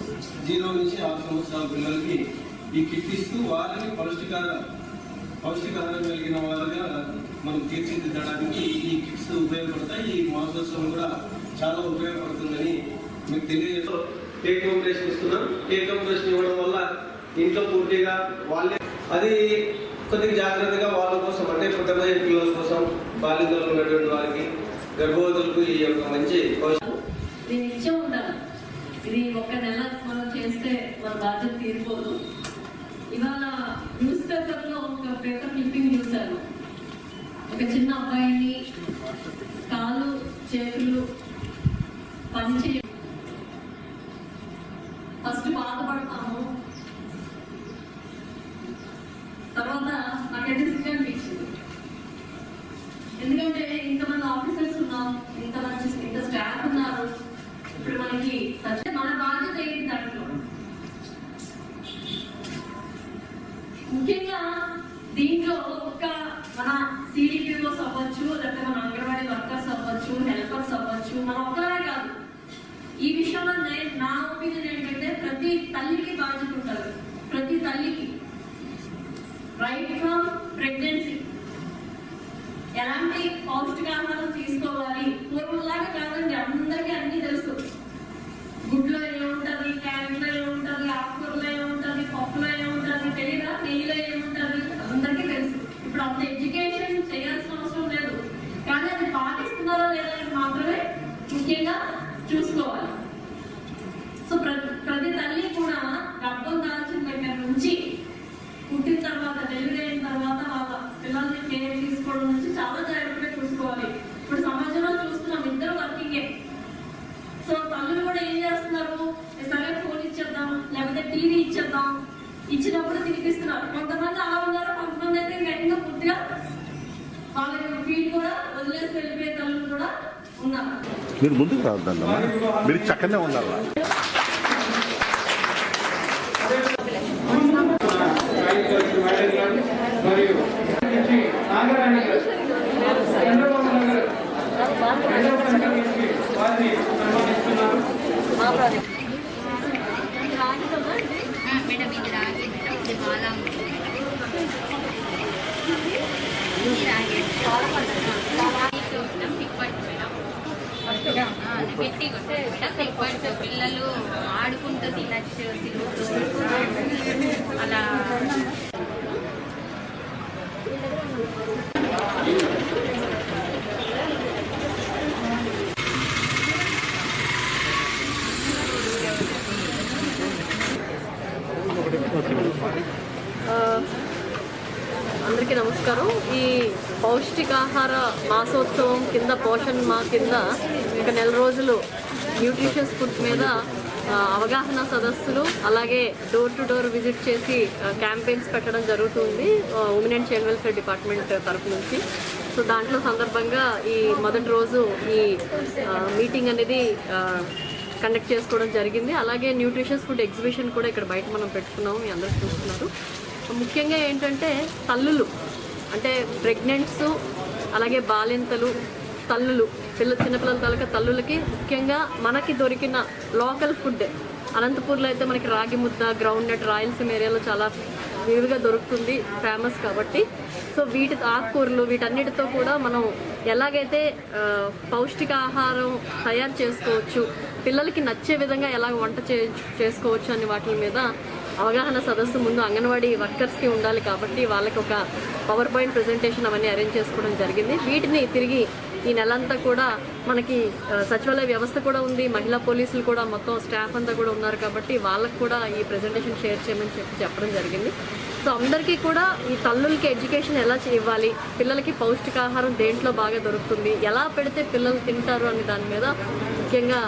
0 నుంచి 6 సంవత్సరాల పిల్లలకి ఈ కిట్ ఇస్తూ వారిని పౌష్టికాహారం కలిగిన వాళ్ళుగా మనం తీర్చిదిద్దడానికి ఈ కిట్స్ ఉపయోగపడతాయి. ఈ మాసోత్సవం కూడా చాలా ఉపయోగపడుతుందని మీకు తెలియజేస్తూ టేక్ హోమ్ రేషన్ ఇస్తున్నాం. టేక్ హోమ్ రేషన్ ఇవ్వడం వల్ల ఇంట్లో పూర్తిగా వాళ్ళే అది కొద్దిగా జాగ్రత్తగా వాళ్ళ కోసం, అంటే పుట్టబోయే పిల్లల కోసం, బాలికలు ఉన్నటువంటి వారికి, గర్భవతులకు ఈ యొక్క మంచి దీని ఇచ్చే ఉండాలి. ఇది ఒక నెల మనం చేస్తే మన బాధ్యత తీరిపోదు. ఇవాళ న్యూస్ పేపర్లో ఒక పేపర్ క్లిప్పింగ్ చూశాను. ఒక చిన్న అబ్బాయిని కాలు చేతులు పనిచే ఫస్ట్ బాధపడతాము, తర్వాత నాకైతే సిగ్గు అనిపించింది. ఎందుకంటే ఇంతమంది ఆఫీసర్స్ ఉన్నాం, ఇంత స్టాఫ్ ఉన్నారు. ఇప్పుడు మనకి మన బాధ్యత ఏంటి దాంట్లో? ముఖ్యంగా దీంట్లో ఒక్క మన సిడిపిఓస్ అవ్వచ్చు, లేకపోతే మన అంగన్వాడీ వర్కర్స్ అవ్వచ్చు, హెల్పర్స్ అవ్వచ్చు, మనం ఒక్కరే కాదు. ఈ విషయంలో నా ఒపీనియన్ ఏంటంటే ప్రతి తల్లికి బాధ్యత ఉంటుంది. ప్రతి తల్లికి రైట్ ఫ్రమ్ ప్రెగ్నెన్సీ ఎలాంటి పౌష్టికాహారం తీసుకోవాలి. పూర్వంలాగా కాదండి, అందరికీ అన్ని తెలుసు. గుడ్లో ఏముంటుంది, క్యారెట్లో ఏముంటుంది, మీరు ముందుకు రావద్దమ్మా, మీరు చక్కనే ఉండాలి. పిల్లలు ఆడుకుంటూ తినచ్చు అలా. అందరికీ నమస్కారం. ఈ పౌష్టికాహార మాసోత్సవం కింద పోషణ్ మా కింద ఇక నెల రోజులు న్యూట్రిషియస్ ఫుడ్ మీద అవగాహన సదస్సులు, అలాగే డోర్ టు డోర్ విజిట్ చేసి క్యాంపెయిన్స్ పెట్టడం జరుగుతుంది women and child welfare department తరఫు నుంచి. సో దాంట్లో సందర్భంగా ఈ మొదటి రోజు ఈ మీటింగ్ అనేది కండక్ట్ చేసుకోవడం జరిగింది. అలాగే న్యూట్రిషియస్ ఫుడ్ ఎగ్జిబిషన్ కూడా ఇక్కడ బయట మనం పెట్టుకున్నాము, మీ అందరూ చూస్తున్నారు. ముఖ్యంగా ఏంటంటే తల్లులు అంటే ప్రెగ్నెంట్స్, అలాగే బాలింతలు, తల్లులు, చిన్నపిల్లల తాలూకా తల్లులకి ముఖ్యంగా మనకి దొరికిన లోకల్ ఫుడ్, అనంతపూర్లో అయితే మనకి రాగి ముద్ద, గ్రౌండ్ నట్, రాయలసీమ ఏరియాలో చాలా విరివిగా దొరుకుతుంది, ఫేమస్ కాబట్టి. సో వీటి ఆకుకూరలు వీటన్నిటితో కూడా మనం ఎలాగైతే పౌష్టికాహారం తయారు చేసుకోవచ్చు, పిల్లలకి నచ్చే విధంగా ఎలా వంట చేసుకోవచ్చు అనే వాటి మీద అవగాహన సదస్సు ముందు అంగన్వాడీ వర్కర్స్కి ఉండాలి కాబట్టి వాళ్ళకి ఒక పవర్ పాయింట్ ప్రెజెంటేషన్ అవన్నీ అరేంజ్ చేసుకోవడం జరిగింది. వీటిని తిరిగి ఈ నెలంతా కూడా మనకి సచివాలయ వ్యవస్థ కూడా ఉంది, మహిళా పోలీసులు కూడా మొత్తం స్టాఫ్ అంతా కూడా ఉన్నారు కాబట్టి వాళ్ళకు కూడా ఈ ప్రెజెంటేషన్ షేర్ చేయమని చెప్పడం జరిగింది. సో అందరికీ కూడా ఈ తల్లులకి ఎడ్యుకేషన్ ఎలా ఇవ్వాలి, పిల్లలకి పౌష్టికాహారం దేంట్లో బాగా దొరుకుతుంది, ఎలా పెడితే పిల్లలు తింటారు అనే దాని మీద ముఖ్యంగా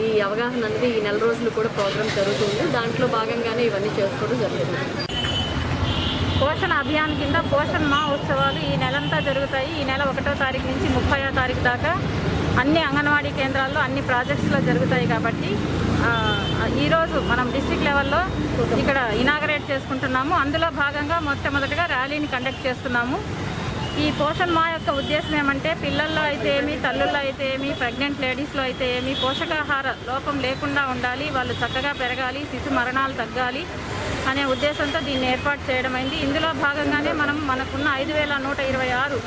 ఈ అవగాహన అనేది ఈ నెల రోజులు కూడా ప్రోగ్రామ్ జరుగుతుంది. దాంట్లో భాగంగానే ఇవన్నీ చేసుకోవడం జరుగుతుంది. పోషణ అభియాన్ కింద పోషణ్ మా ఉత్సవాలు ఈ నెలంతా జరుగుతాయి. ఈ నెల 1వ తారీఖు నుంచి 30వ తారీఖు దాకా అన్ని అంగన్వాడీ కేంద్రాల్లో అన్ని ప్రాజెక్ట్స్లో జరుగుతాయి కాబట్టి ఈరోజు మనం డిస్ట్రిక్ట్ లెవెల్లో ఇక్కడ ఇనాగరేట్ చేసుకుంటున్నాము. అందులో భాగంగా మొట్టమొదటిగా ర్యాలీని కండక్ట్ చేస్తున్నాము. ఈ పోషణ్ మా యొక్క ఉద్దేశం ఏమంటే పిల్లల్లో అయితే ఏమి, తల్లుల్లో అయితే ఏమి, ప్రెగ్నెంట్ లేడీస్లో అయితే ఏమి పోషకాహార లోపం లేకుండా ఉండాలి, వాళ్ళు చక్కగా పెరగాలి, శిశు మరణాలు తగ్గాలి అనే ఉద్దేశంతో దీన్ని ఏర్పాటు చేయడమైంది. ఇందులో భాగంగానే మనకున్న 5126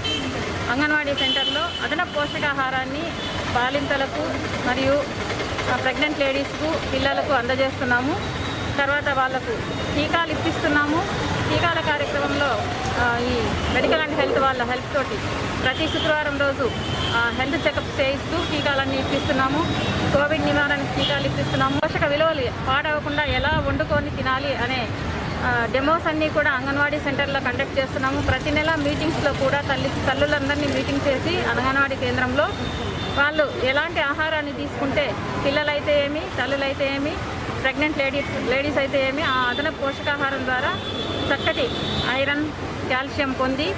అంగన్వాడీ సెంటర్లో అదనపు పోషకాహారాన్ని బాలింతలకు మరియు ప్రెగ్నెంట్ లేడీస్కు, పిల్లలకు అందజేస్తున్నాము. తర్వాత వాళ్లకు టీకాలు ఇప్పిస్తున్నాము. టీకాల కార్యక్రమంలో ఈ మెడికల్ అండ్ హెల్త్ వాళ్ళ హెల్ప్ తోటి ప్రతి శుక్రవారం రోజు హెల్త్ చెకప్ చేయిస్తూ టీకాలన్నీ ఇప్పిస్తున్నాము. కోవిడ్ నివారణకు టీకాలు ఇప్పిస్తున్నాము. పోషక విలువలు పాడవకుండా ఎలా వండుకొని తినాలి అనే డెమోస్ అన్నీ కూడా అంగన్వాడీ సెంటర్లో కండక్ట్ చేస్తున్నాము. ప్రతి నెల మీటింగ్స్లో కూడా తల్లులందరినీ మీటింగ్ చేసి అంగన్వాడీ కేంద్రంలో వాళ్ళు ఎలాంటి ఆహారాన్ని తీసుకుంటే పిల్లలైతే ఏమి, తల్లులైతే ఏమి, ప్రెగ్నెంట్ లేడీస్ అయితే ఏమి ఆ అదనపు పోషకాహారం ద్వారా చక్కటి ఐరన్, కాల్షియం పొంది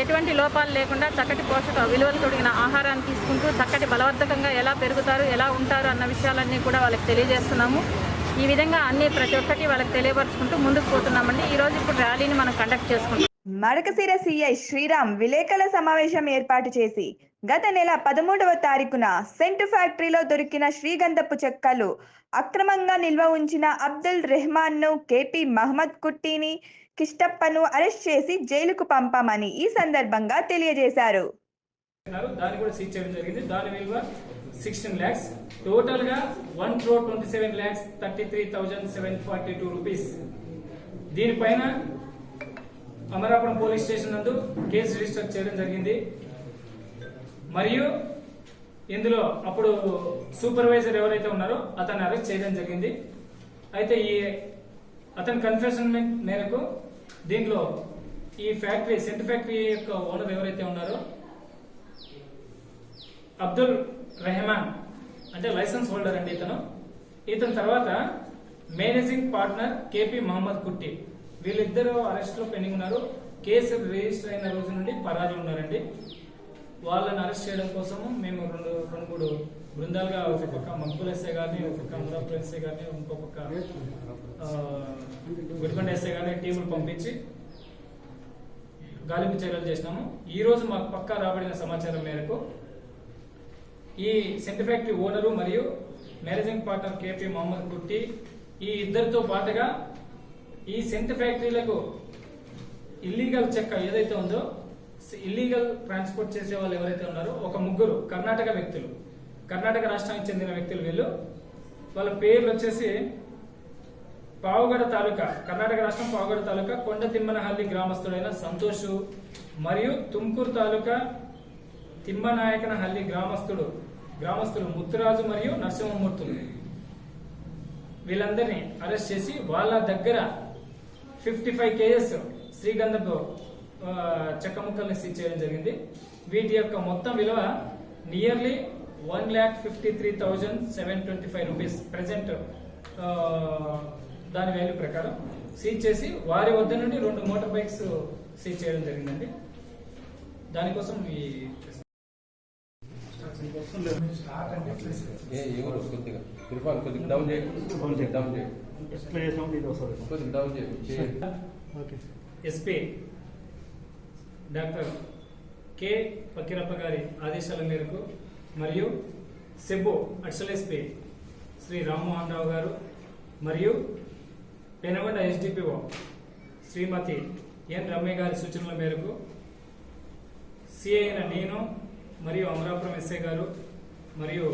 ఎటువంటి లోపాలు లేకుండా చక్కటి పోషక విలువలు తొడిగిన ఆహారాన్ని తీసుకుంటూ చక్కటి బలవర్ధకంగా ఎలా పెరుగుతారు, ఎలా ఉంటారు అన్న విషయాలన్నీ కూడా వాళ్ళకి తెలియజేస్తున్నాము. ఈ విధంగా ప్రతి ఒక్కటి వాళ్ళకి తెలియపరుచుకుంటూ ముందుకు పోతున్నామండి. ఈరోజు ఇప్పుడు ర్యాలీని మనం కండక్ట్ చేసుకుంటాం. మడకశిర సిఐ శ్రీరామ్ విలేకరుల సమావేశం ఏర్పాటు చేసి గత నెల 13వ తారీఖున సెంటు ఫ్యాక్టరీలో దొరికిన శ్రీగంధపు చెక్కలు అక్రమంగా నిల్వ ఉంచిన అబ్దుల్ రెహమాన్ను, కేపీ మహమ్మద్ కుట్టిని, కిష్టప్పను అరెస్ట్ చేసి జైలుకు పంపామని ఈ సందర్భంగా తెలియజేశారు. దాన్ని కూడా సీజ్ చేయడం జరిగింది. దాని విలువ 16 lakhs, టోటల్ గా 1,27,33,742 రూపీస్. దీనిపైన అమరాపురం పోలీస్ స్టేషన్ నందు కేసు రిజిస్టర్ చేయడం జరిగింది. మరియు ఇందులో అప్పుడు సూపర్వైజర్ ఎవరైతే ఉన్నారో అతన్ని అరెస్ట్ చేయడం జరిగింది. అయితే అతని కన్ఫెషన్మెంట్ మేరకు దీంట్లో ఈ ఫ్యాక్టరీ సెంట్ ఫ్యాక్టరీ యొక్క ఓనర్ ఎవరైతే ఉన్నారో అబ్దుల్ రెహమాన్ అంటే లైసెన్స్ హోల్డర్ అండి ఇతను తర్వాత మేనేజింగ్ పార్ట్నర్ కేపీ మహమ్మద్ కుట్టి, వీళ్ళిద్దరూ అరెస్ట్ లో పెండింగ్ ఉన్నారు. కేసు రిజిస్టర్ అయిన రోజు నుండి పరారీలో ఉన్నారండి. వాళ్ళని అరెస్ట్ చేయడం కోసము మేము రెండు బృందాలుగా ఒక పక్క మక్బుల్ ఎస్ఐ గారిని, ఒక పక్క అమరాపురం ఎస్ఐ గారిని, ఇంకో పక్క గుడిబండ ఎస్ఐ గారిని టీములు పంపించి గాలింపు చర్యలు చేసినాము. ఈరోజు మాకు పక్కా రాబడిన సమాచారం మేరకు ఈ సెంట్ ఫ్యాక్టరీ ఓనరు మరియు మేనేజింగ్ పార్ట్నర్ కేపీ మహమ్మద్ కుట్టి ఈ ఇద్దరితో పాటుగా ఈ సెంట్ ఫ్యాక్టరీలకు ఇల్లీగల్ చెక్క ఏదైతే ఉందో, ఇల్లీగల్ ట్రాన్స్పోర్ట్ చేసే వాళ్ళు ఎవరైతే ఉన్నారో ఒక ముగ్గురు కర్ణాటక వ్యక్తులు, కర్ణాటక రాష్ట్రానికి చెందిన వ్యక్తులు వీళ్ళు. వాళ్ళ పేర్లు వచ్చేసి పావుగడ తాలూకా, కర్ణాటక రాష్ట్రం పావుగడ తాలూకా కొండ తిమ్మనహల్లి గ్రామస్తుడైన సంతోష్ మరియు తుమ్కూరు తాలూకా తిమ్మనాయకనహల్లి గ్రామస్తులు ముత్తురాజు మరియు నరసింహమూర్తులు. వీళ్ళందరినీ అరెస్ట్ చేసి వాళ్ళ దగ్గర 55 కేజెస్ శ్రీగంధపు చెక్క ముక్కల్ని సీజ్ చేయడం జరిగింది. వీటి యొక్క మొత్తం విలువ నియర్లీ 1,53,725 రూపీస్ ప్రెసెంట్ దాని వాల్యూ ప్రకారం సీజ్ చేసి వారి వద్ద నుండి 2 మోటార్ బైక్స్ సీజ్ చేయడం జరిగిందండి. దానికోసం ఈ ఎస్పీ డాక్టర్ కె ఫకీరప్ప గారి ఆదేశాల మేరకు మరియు సెబ్బు అడిషనల్ ఎస్పీ శ్రీ రామ్మోహన్ రావు గారు మరియు పెనగొండ ఎస్డిపిఓ శ్రీమతి ఎన్ రమ్య గారి సూచనల మేరకు సిఐ అయిన నేను మరియు అమరాపురం ఎస్ఐ గారు మరియు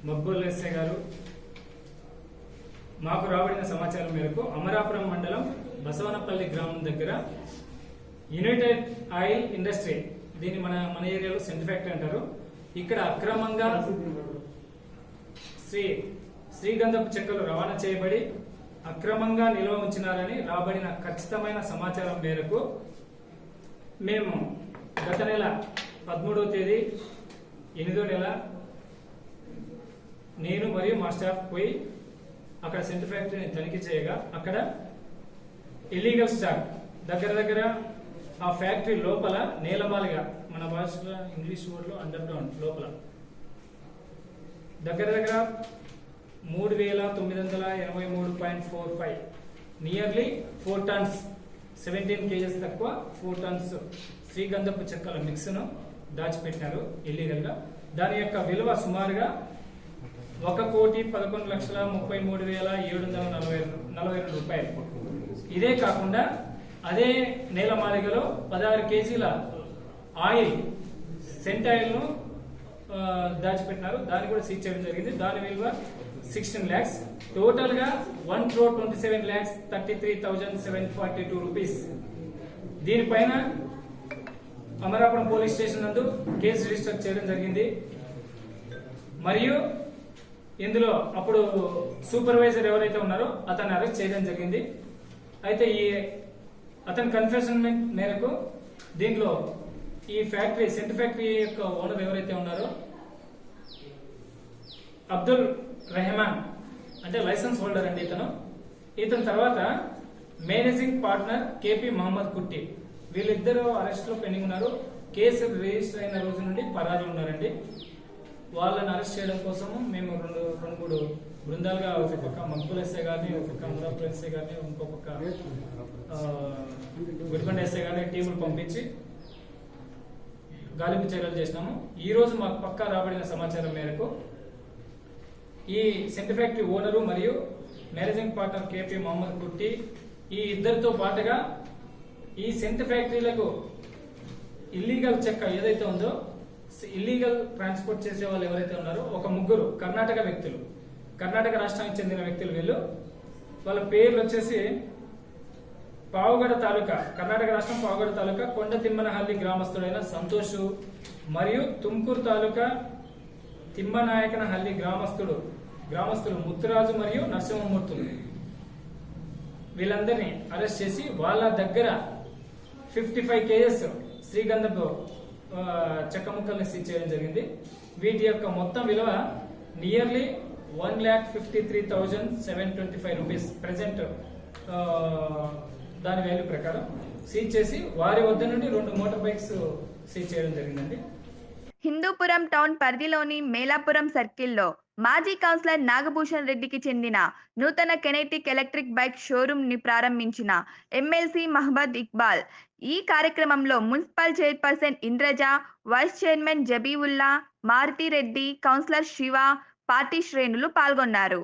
మక్బూల్ ఎస్ఐ గారు మాకు రాబడిన సమాచారం మేరకు అమరాపురం మండలం బసవనపల్లి గ్రామం దగ్గర యునైటెడ్ ఆయిల్ ఇండస్ట్రీ, దీన్ని మన ఏరియాలో సెంట్ ఫ్యాక్టరీ అంటారు, ఇక్కడ అక్రమంగా శ్రీగంధపు చెక్కలు రవాణా చేయబడి అక్రమంగా నిల్వ ఉంచినారని రాబడిన ఖచ్చితమైన సమాచారం మేరకు మేము గత నెల 13వ తేదీ 8వ నెల నేను మరియు మా స్టాఫ్ పోయి అక్కడ సెంట్ ఫ్యాక్టరీని తనిఖీ చేయగా అక్కడ ఇల్లీగల్ స్టాక్ దగ్గర ఆ ఫ్యాక్టరీ లోపల నేలమాలిగా, మన భాషలో ఇంగ్లీష్ వర్డ్లో అండర్ గ్రౌండ్ లోపల దగ్గర 3,983.45 నియర్లీ 4 tons 17 kgs తక్కువ 4 tons శ్రీగంధపు చెక్కల మిక్స్ను దాచిపెట్టినారు ఇల్లీగల్ గా. దాని యొక్క విలువ సుమారుగా 1,11,33,742 రూపాయలు. ఇదే కాకుండా అదే నేలమాలిగలో 16 kgల ఆయిల్, సెంట్ ఆయిల్ ను దాచిపెట్టినారు. దాన్ని కూడా సీజ్ చేయడం జరిగింది. దాని విలువ 16 lakhs. టోటల్ గా 1,27,33,742 రూపీస్. దీనిపైన అమరాపురం పోలీస్ స్టేషన్ నందు కేసు రిజిస్టర్ చేయడం జరిగింది. మరియు ఇందులో అప్పుడు సూపర్వైజర్ ఎవరైతే ఉన్నారో అతన్ని అరెస్ట్ చేయడం జరిగింది. అయితే అతని కన్ఫెషన్ మేరకు దీంట్లో ఈ ఫ్యాక్టరీ, సెంట్ ఫ్యాక్టరీ యొక్క ఓనర్ ఎవరైతే ఉన్నారో అబ్దుల్ రెహమాన్ అంటే లైసెన్స్ హోల్డర్ అండి ఇతను తర్వాత మేనేజింగ్ పార్ట్నర్ కేపీ మహమ్మద్ కుట్టి, వీళ్ళిద్దరూ అరెస్ట్ లో పెండింగ్ ఉన్నారు. కేసు రిజిస్టర్ అయిన రోజు నుండి పరారీలో ఉన్నారండి. వాళ్ళని అరెస్ట్ చేయడం కోసము మేము రెండు మూడు బృందాలుగా ఒక పక్క మక్బుల్ ఎస్ఐ గారిని, ఒక పక్క అమరాపురం ఎస్ఐ గారిని, ఇంకో పక్క గుడిబండ ఎస్ఐ గారిని టీములు పంపించి గాలింపు చర్యలు చేసినాము. ఈరోజు మాకు పక్కా రాబడిన సమాచారం మేరకు ఈ సెంట్ ఫ్యాక్టరీ ఓనరు మరియు మేనేజింగ్ పార్ట్నర్ కేపీ మహమ్మద్ కుట్టి ఈ ఇద్దరితో పాటుగా ఈ సెంట్ ఫ్యాక్టరీలకు ఇల్లీగల్ చెక్క ఏదైతే ఉందో, ఇల్లీగల్ ట్రాన్స్పోర్ట్ చేసే వాళ్ళు ఎవరైతే ఉన్నారో ఒక ముగ్గురు కర్ణాటక వ్యక్తులు, కర్ణాటక రాష్ట్రానికి చెందిన వ్యక్తులు వీళ్ళు. వాళ్ళ పేర్లు వచ్చేసి పావుగడ తాలూకా, కర్ణాటక రాష్ట్రం పావుగడ తాలూకా కొండ తిమ్మనహల్లి గ్రామస్తుడైన సంతోష్ మరియు తుమ్కూరు తాలూకా తిమ్మనాయకనహల్లి గ్రామస్తులు ముత్తురాజు మరియు నరసింహమూర్తులు. వీళ్ళందరినీ అరెస్ట్ చేసి వాళ్ళ దగ్గర 55 కేజెస్ శ్రీగంధపు చెక్క ముక్కల్ని సీజ్ చేయడం జరిగింది. వీటి యొక్క మొత్తం విలువ నియర్లీ 1,53,725 రూపీస్ ప్రెసెంట్ దాని వాల్యూ ప్రకారం సీజ్ చేసి వారి వద్ద నుండి 2 మోటార్ బైక్స్ సీజ్ చేయడం జరిగిందండి. హిందూపురం టౌన్ పరిధిలోని మేలాపురం సర్కిల్లో మాజీ కౌన్సిలర్ నాగభూషణ్ రెడ్డికి చెందిన నూతన కెనెటిక్ ఎలక్ట్రిక్ బైక్ షోరూమ్ ని ప్రారంభించిన ఎమ్మెల్సీ మహమ్మద్ ఇక్బాల్. ఈ కార్యక్రమంలో municipal chairperson Indraja, vice chairman Jabiulla, Maruthireddy, councillor Shiva, party శ్రేణులు పాల్గొన్నారు.